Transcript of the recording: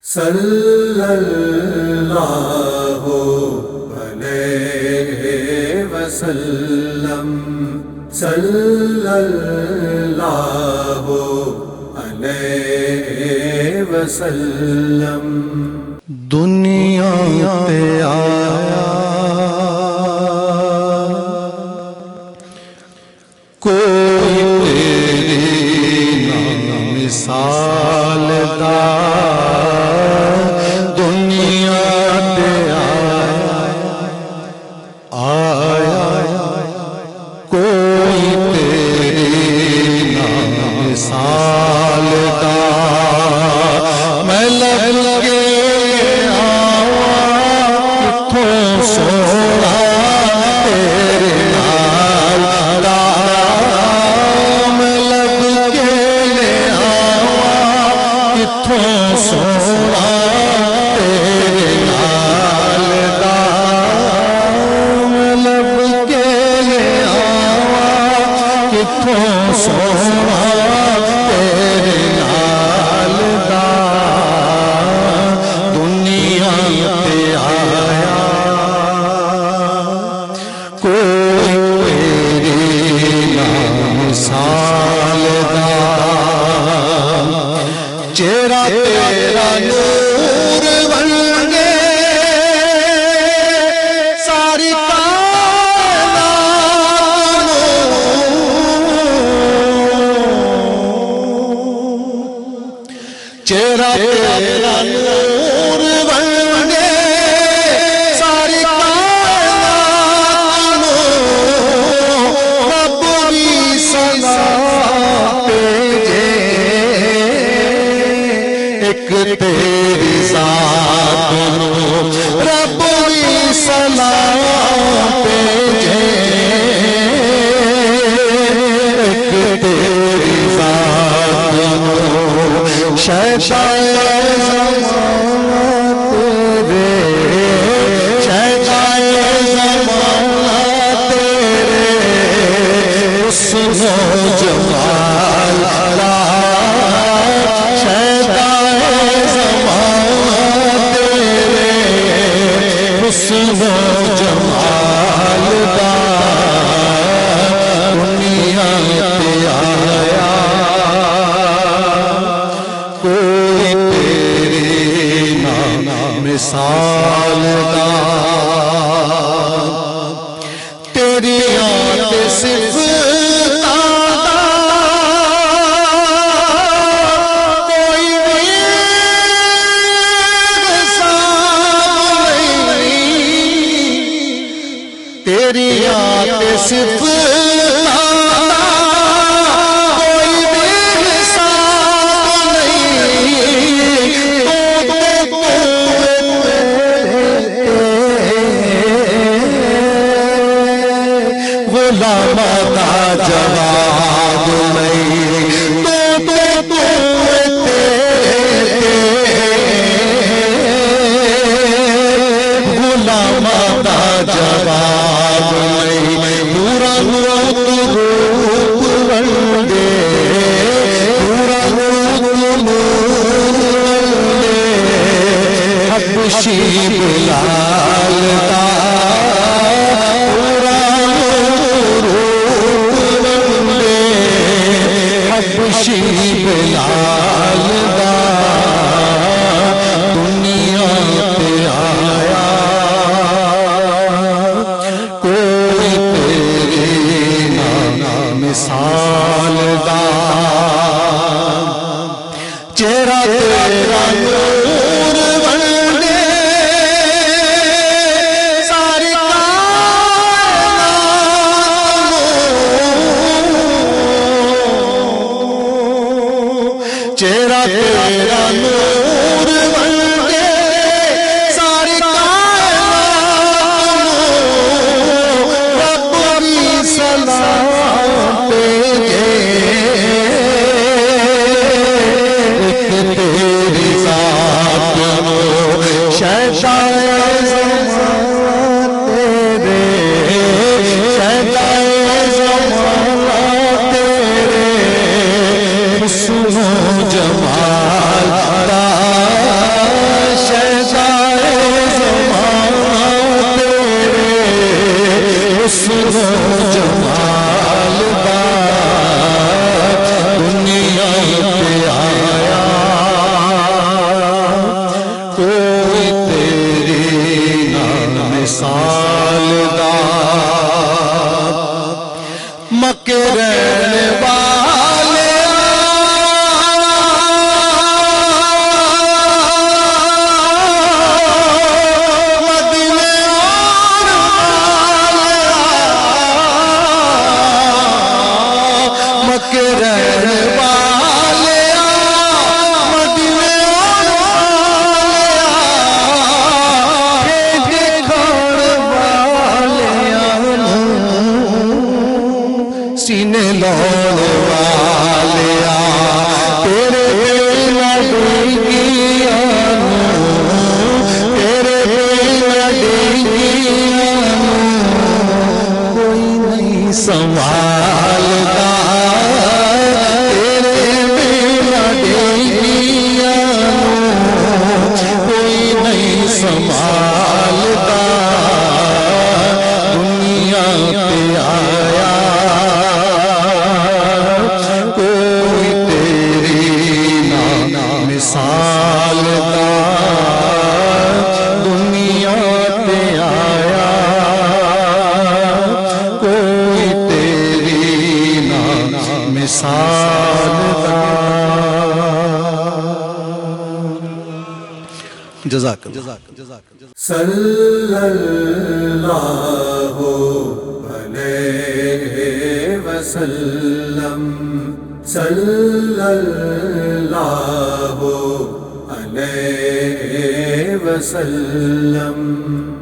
صلی اللہ علیہ وسلم، صلی اللہ علیہ وسلم۔ دنیا پہ آیا کوئی تیری نہ مثال دا، دنیا پہ آیا کوئی تیری نہ مثال دا، میں لگے سونا تیرے نال دام لگ کے لے آوا، کتھوں سونا تیرے نال دام لگ کے لے آوا، کتھوں سونا تیرے نال دام، دنیا تے آیا چہرہ تیرا نور بن گے ساری کائنات، چہرہ تیرا نور بن گے ساری کائنات، رب بھی سلام بھیجے ایک تیری ذات نو، رب بھی سلام بھیجے ایک تیری ذات نو، شیطان زمانہ تیرے، شیطان زمانہ تیرے، حسن و جمال را، حسن و جمال دا، دنیا پہ آیا کوئی تیری نہ مثال دا، تیری یاد صرف تیری یاد صرف کوئی بے حساب نہیں، غلام کا جواب نہیں، غلام کا جواب پورا روپ بندے، پورا روپ بندے، حبشی بلال دا، پورا روپ بندے، حبشی بلال دا، دنیا پہ آیا مثال دا، چہرہ تیرا نور بن گے ساری کائنات، چہرہ تیرا نور بن گے ساری کائنات، رب بھی سلام بھیجے ایک تیری ذات نو، شیطان زمانہ تیرے، شیطان زمانہ تیرے، حسن و جمال دا، جزاک اللہ صلی اللہ علیہ وسلم صلی اللہ علیہ وسلم